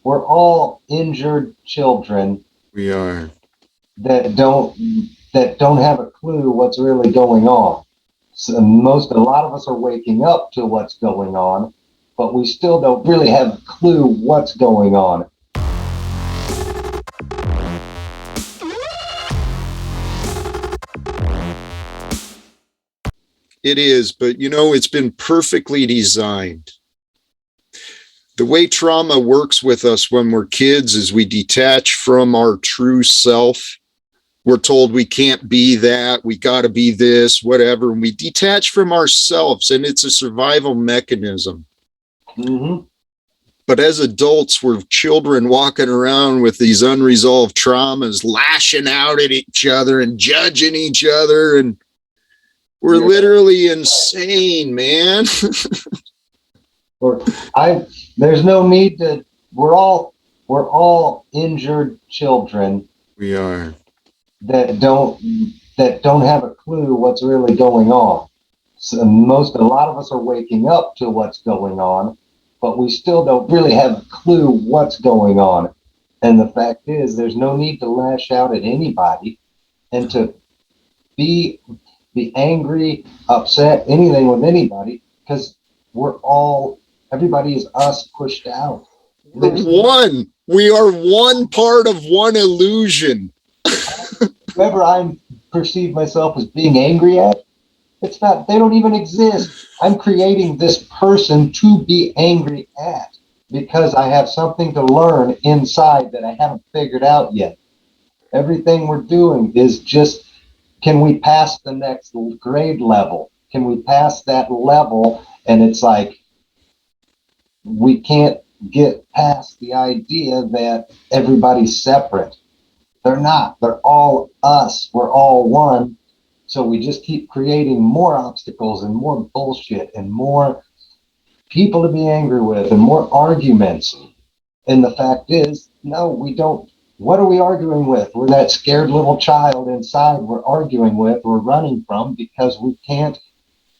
we're all injured children We are. that don't that don't have a clue what's really going on. So a lot of us are waking up to what's going on, but we still don't really have a clue what's going on. It is, but it's been perfectly designed. The way trauma works with us when we're kids is we detach from our true self. We're told we can't be that, we got to be this, whatever. And we detach from ourselves, and it's a survival mechanism. Mm-hmm. But as adults, we're children walking around with these unresolved traumas, lashing out at each other and judging each other. And we're You're literally insane, man. or I there's no need to we're all injured children We are. that don't that don't have a clue what's really going on. So a lot of us are waking up to what's going on, but we still don't really have a clue what's going on. And the fact is, there's no need to lash out at anybody and to be be angry, upset, anything with anybody, because we're all everybody is us pushed out. We're There's one. We are one part of one illusion. whoever I perceive myself as being angry at, it's not, they don't even exist. I'm creating this person to be angry at because I have something to learn inside that I haven't figured out yet. Everything we're doing is just, can we pass the next grade level? Can we pass that level? And it's like, we can't get past the idea that everybody's separate. They're not. They're all us. We're all one. So we just keep creating more obstacles and more bullshit and more people to be angry with and more arguments. And the fact is, no, we don't. What are we arguing with? We're that scared little child inside we're arguing with, we're running from because we can't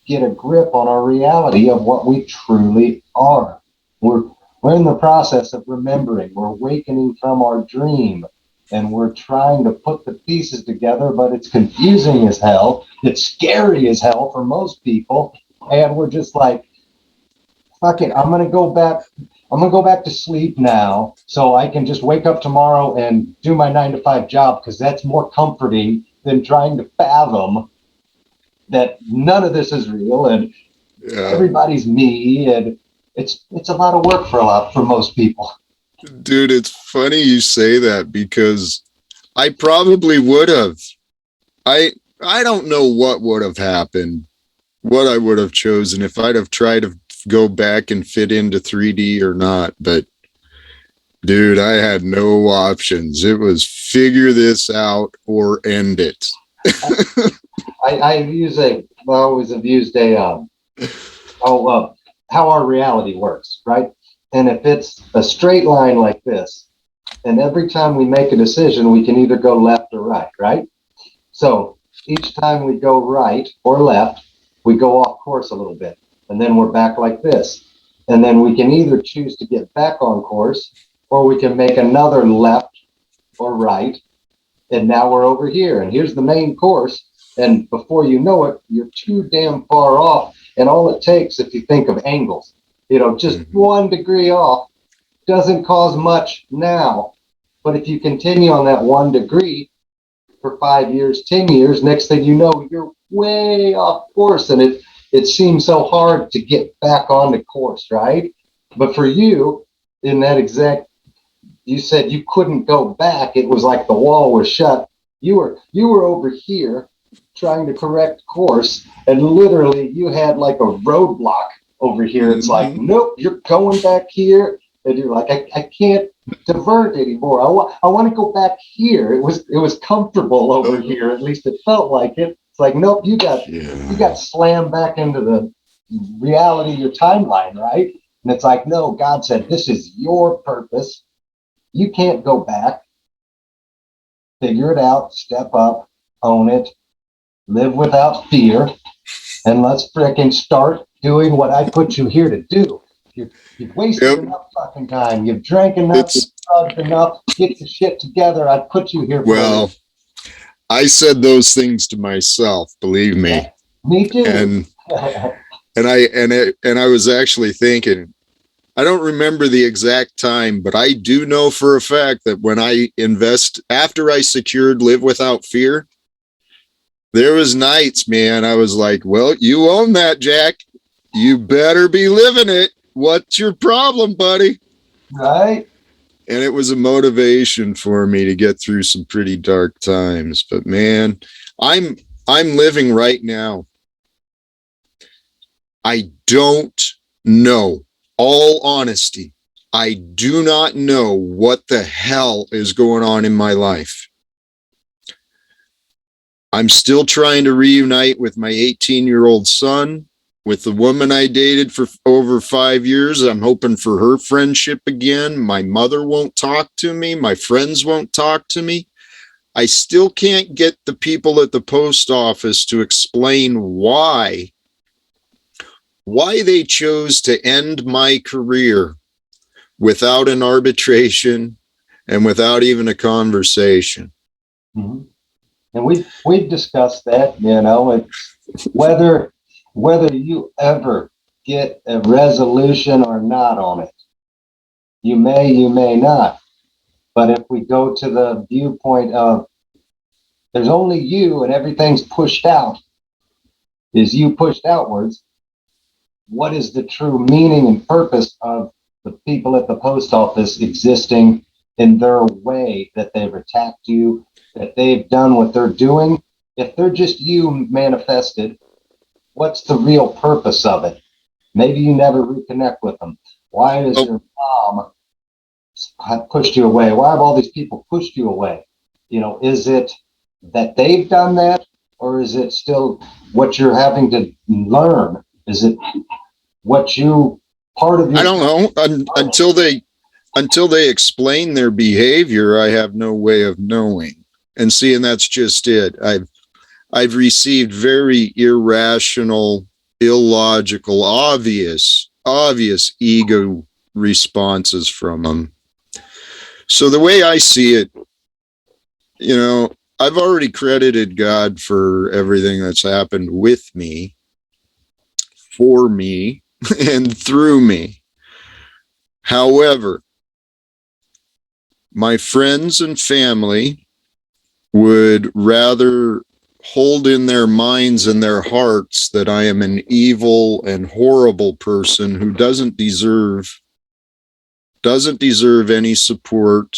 get a grip on our reality of what we truly are. We're we're in the process of remembering. We're awakening from our dream and we're trying to put the pieces together, but it's confusing as hell. It's scary as hell for most people. And we're just like, fuck it, I'm gonna go back to sleep now so I can just wake up tomorrow and do my 9 to 5 job because that's more comforting than trying to fathom that none of this is real and Yeah. everybody's me, and it's a lot of work for most people. Dude, it's funny you say that because I probably would have. I I don't know what would have happened, what I would have chosen if I'd have tried to go back and fit into 3D or not, but dude, I had no options. It was figure this out or end it. I use a I always have used a oh how our reality works, right? And if it's a straight line like this, and every time we make a decision, we can either go left or right, right? So each time we go right or left, we go off course a little bit, and then we're back like this. And then we can either choose to get back on course, or we can make another left or right, and now we're over here. And here's the main course. And before you know it, you're too damn far off. And all it takes, if you think of angles, just Mm-hmm. 1 degree off doesn't cause much now. But if you continue on that 1 degree for 5 years, 10 years, next thing you know, you're way off course. And it seems so hard to get back on the course, right? But for you, in that exact, you said you couldn't go back. It was like the wall was shut. You were over here trying to correct course, and literally you had like a roadblock over here. It's like, Mm-hmm. nope, you're going back here, and you're like, I can't divert anymore. I want to go back here. It was comfortable over Oh, here. At least it felt like it. It's like, nope, you got yeah. slammed back into the reality of your timeline, right? And it's like, no, God said, this is your purpose. You can't go back. Figure it out, step up, own it, live without fear, and let's fricking start doing what I put you here to do. You've wasted Yep. enough fucking time. You've drank enough. You've It's drugged enough. Get your shit together. I put you here for well, I said those things to myself, believe yeah, me. me too. And I was actually thinking, I don't remember the exact time, but I do know for a fact that when I after I secured Live Without Fear, there was nights, man, I was like, well, you own that, Jack. You better be living it. What's your problem, buddy? Right? And it was a motivation for me to get through some pretty dark times. But man, I'm I'm living right now. I don't know. All honesty, I do not know what the hell is going on in my life. I'm still trying to reunite with my 18-year-old son, with the woman I dated for over 5 years. I'm hoping for her friendship again. My mother won't talk to me. My friends won't talk to me. I still can't get the people at the post office to explain why they chose to end my career without an arbitration and without even a conversation. Mm-hmm. And we've discussed that, it's whether you ever get a resolution or not on it. You may not. But if we go to the viewpoint of there's only you and everything's pushed out, is you pushed outwards, what is the true meaning and purpose of the people at the post office existing in their way that they've attacked you, that they've done what they're doing? If they're just you manifested, what's the real purpose of it? Maybe you never reconnect with them. Why is your mom pushed you away? Why have all these people pushed you away? Is it that they've done that, or is it still what you're having to learn? Is it what you part of your I don't know until they explain their behavior. I have no way of knowing. And see, and that's just it. I've received very irrational, illogical, obvious ego responses from them. So the way I see it, I've already credited God for everything that's happened with me, for me, and through me. However, my friends and family would rather hold in their minds and their hearts that I am an evil and horrible person who doesn't deserve any support.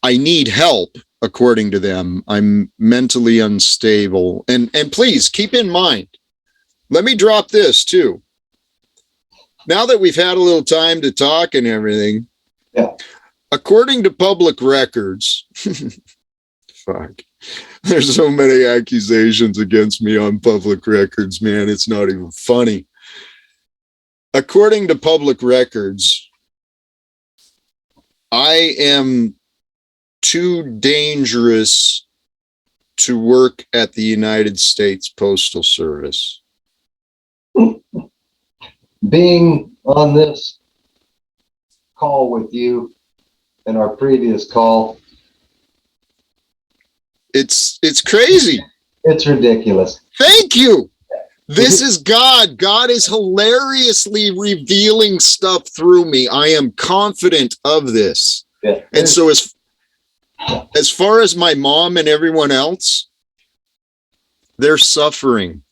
I need help, according to them. I'm mentally unstable. And please keep in mind, let me drop this too. Now that we've had a little time to talk and everything, yeah. According to public records, fuck, there's so many accusations against me on public records, man. It's not even funny. According to public records, I am too dangerous to work at the United States Postal Service. Being on this call with you in our previous call, it's crazy. It's ridiculous. Thank you. This is God. God is hilariously revealing stuff through me. I am confident of this. Yeah. And so as far as my mom and everyone else, they're suffering.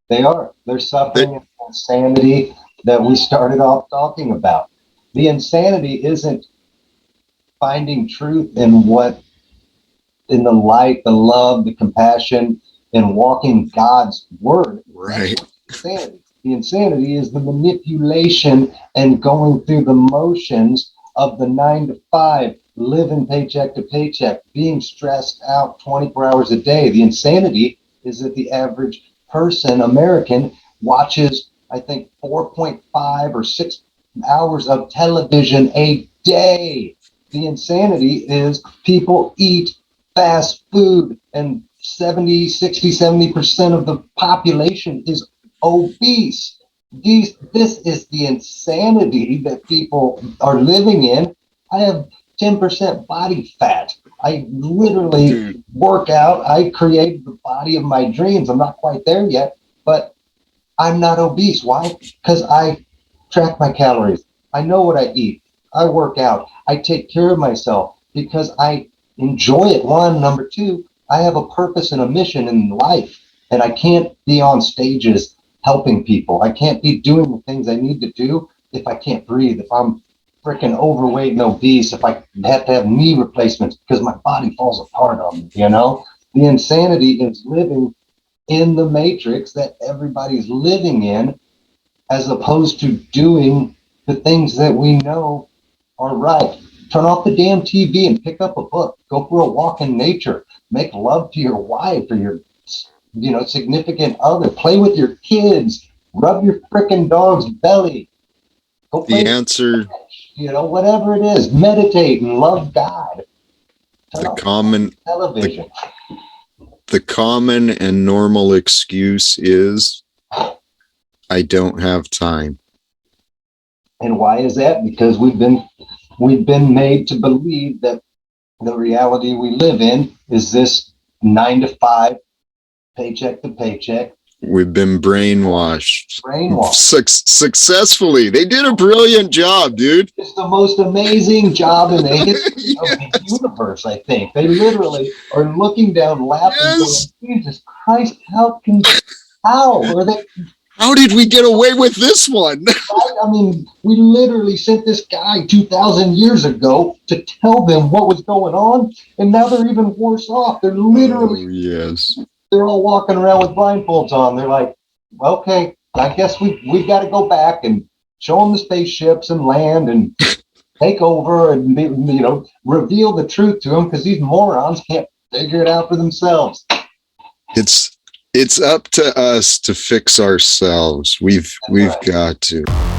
They are. They're suffering insanity that we started off talking about. The insanity isn't finding truth in in the light, the love, the compassion, and walking God's word. Right. Insanity. The insanity is the manipulation and going through the motions of the 9 to 5, living paycheck to paycheck, being stressed out 24 hours a day. The insanity is that the average person, American, watches, I think, 4.5 or 6 hours of television a day. The insanity is people eat fast food, and 70% of the population is obese. This is the insanity that people are living in. I have 10% body fat. I literally Dude, work out. I create the body of my dreams. I'm not quite there yet, but I'm not obese. Why? Because I track my calories. I know what I eat. I work out. I take care of myself because I enjoy it. One. Number two, I have a purpose and a mission in life. And I can't be on stages helping people. I can't be doing the things I need to do if I can't breathe, if I'm freaking overweight and obese, if I have to have knee replacements because my body falls apart on me. The insanity is living in the matrix that everybody's living in, as opposed to doing the things that we know are right. Turn off the damn TV and pick up a book. Go for a walk in nature. Make love to your wife or your significant other. Play with your kids. Rub your frickin' dog's belly. Go the play with answer, whatever it is. Meditate and love God. Turn the off common, the the, television. the common and normal excuse is I don't have time. And why is that? Because we've been made to believe that the reality we live in is this 9 to 5, paycheck to paycheck, We've been brainwashed brainwash. successfully. They did a brilliant job, dude. It's the most amazing job in the history of the Yes. universe, I think. They literally are looking down, laughing, going, Yes. Jesus Christ, how? Or they, How did we get away with this one? I mean, we literally sent this guy 2,000 years ago to tell them what was going on, and now they're even worse off. Oh, yes. They're all walking around with blindfolds on. They're like, okay, I guess we've got to go back and show them the spaceships and land and take over and reveal the truth to them because these morons can't figure it out for themselves. It's it's up to us to fix ourselves. We've Right. got to.